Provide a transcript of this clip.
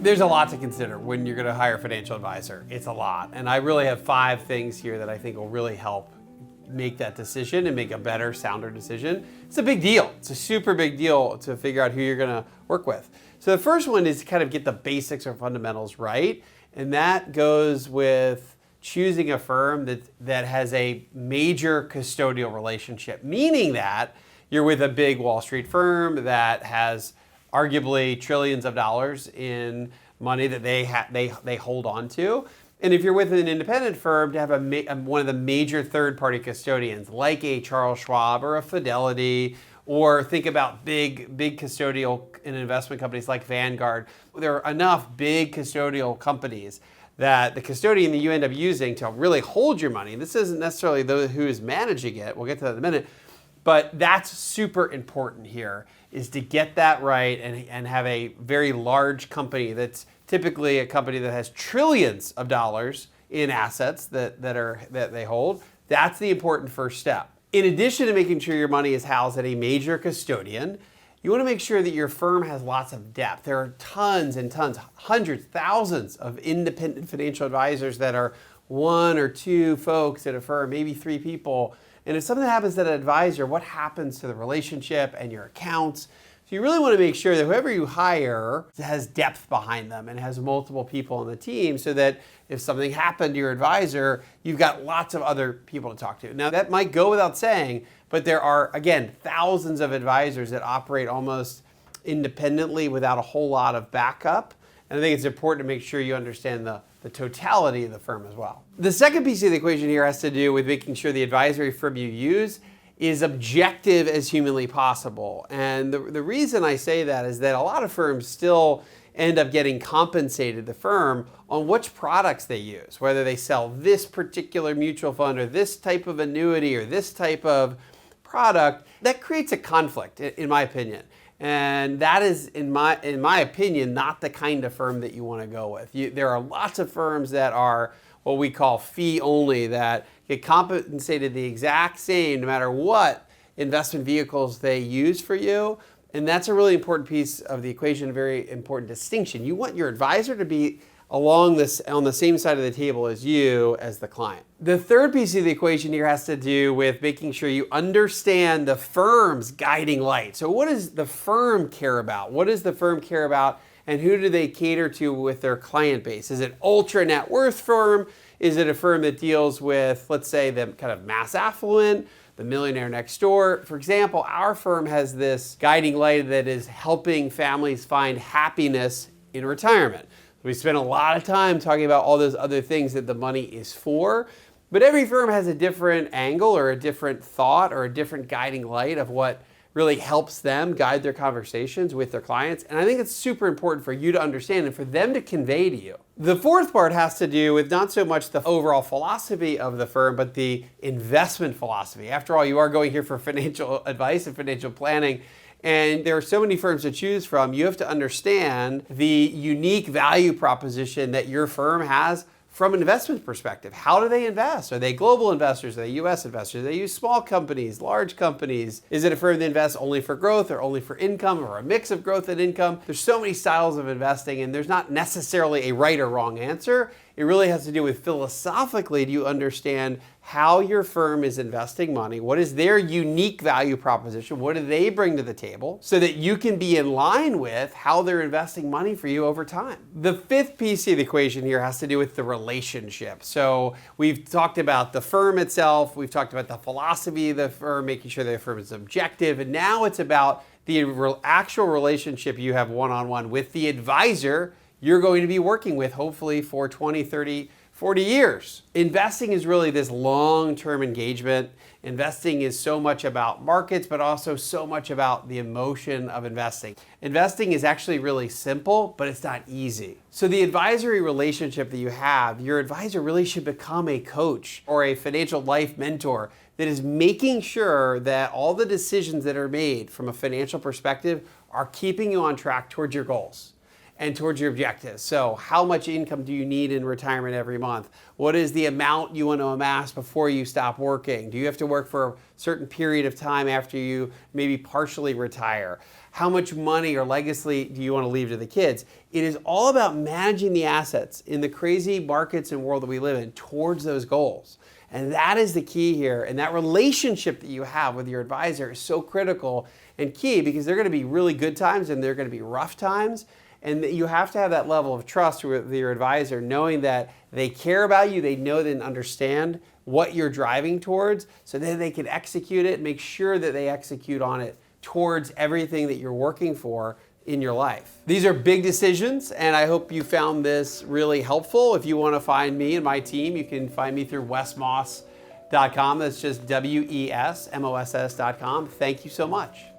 There's a lot to consider when you're going to hire a financial advisor. It's a lot. And I really have 5 things here that I think will really help make that decision and make a better, sounder decision. It's a big deal. It's a super big deal to figure out who you're going to work with. So the first one is to kind of get the basics or fundamentals right. And that goes with choosing a firm that has a major custodial relationship, meaning that you're with a big Wall Street firm that has arguably trillions of dollars in money that they hold on to. And if you're with an independent firm, to have one of the major third-party custodians like a Charles Schwab or a Fidelity, or think about big custodial and investment companies like Vanguard. There are enough big custodial companies that the custodian that you end up using to really hold your money. This isn't necessarily who is managing it. We'll get to that in a minute. But that's super important here, is to get that right and have a very large company that's typically a company that has trillions of dollars in assets that they hold. That's the important first step. In addition to making sure your money is housed at a major custodian, you want to make sure that your firm has lots of depth. There are tons and tons, hundreds, thousands of independent financial advisors that are 1 or 2 folks at a firm, maybe 3 people. And if something happens to that advisor, what happens to the relationship and your accounts? So you really want to make sure that whoever you hire has depth behind them and has multiple people on the team, so that if something happened to your advisor, you've got lots of other people to talk to. Now that might go without saying, but there are, again, thousands of advisors that operate almost independently without a whole lot of backup. And I think it's important to make sure you understand the totality of the firm as well. The second piece of the equation here has to do with making sure the advisory firm you use is objective as humanly possible. And the reason I say that is that a lot of firms still end up getting compensated, the firm, on which products they use, whether they sell this particular mutual fund or this type of annuity or this type of product. That creates a conflict, in my opinion. And that is, in my opinion, not the kind of firm that you want to go with. There are lots of firms that are what we call fee only, that get compensated the exact same no matter what investment vehicles they use for you. And that's a really important piece of the equation, a very important distinction. You want your advisor to be on the same side of the table as you, as the client. The third piece of the equation here has to do with making sure you understand the firm's guiding light. So what does the firm care about? What does the firm care about, and who do they cater to with their client base? Is it ultra net worth firm? Is it a firm that deals with, let's say, the kind of mass affluent, the millionaire next door? For example, our firm has this guiding light that is helping families find happiness in retirement. We spend a lot of time talking about all those other things that the money is for, but every firm has a different angle or a different thought or a different guiding light of what really helps them guide their conversations with their clients. And I think it's super important for you to understand and for them to convey to you. The fourth part has to do with not so much the overall philosophy of the firm, but the investment philosophy. After all, you are going here for financial advice and financial planning. And there are so many firms to choose from. You have to understand the unique value proposition that your firm has from an investment perspective. How do they invest? Are they global investors? Are they US investors? Do they use small companies, large companies? Is it a firm that invests only for growth or only for income, or a mix of growth and income? There's so many styles of investing, and there's not necessarily a right or wrong answer. It really has to do with, philosophically, do you understand how your firm is investing money? What is their unique value proposition? What do they bring to the table, so that you can be in line with how they're investing money for you over time? The fifth piece of the equation here has to do with the relationship. So we've talked about the firm itself, we've talked about the philosophy of the firm, making sure the firm is objective, and now it's about the actual relationship you have one-on-one with the advisor you're going to be working with, hopefully for 20, 30, 40 years. Investing is really this long-term engagement. Investing is so much about markets, but also so much about the emotion of investing. Investing is actually really simple, but it's not easy. So the advisory relationship that you have, your advisor really should become a coach or a financial life mentor that is making sure that all the decisions that are made from a financial perspective are keeping you on track towards your goals. and towards your objectives. So how much income do you need in retirement every month? What is the amount you want to amass before you stop working? Do you have to work for a certain period of time after you maybe partially retire? How much money or legacy do you want to leave to the kids? It is all about managing the assets in the crazy markets and world that we live in towards those goals. And that is the key here. And that relationship that you have with your advisor is so critical and key, because they're going to be really good times and they're going to be rough times. And you have to have that level of trust with your advisor, knowing that they care about you, they know and understand what you're driving towards, so that they can execute it, make sure that they execute on it towards everything that you're working for in your life. These are big decisions, and I hope you found this really helpful. If you want to find me and my team, you can find me through wesmoss.com. That's just WESMOSS.com. Thank you so much.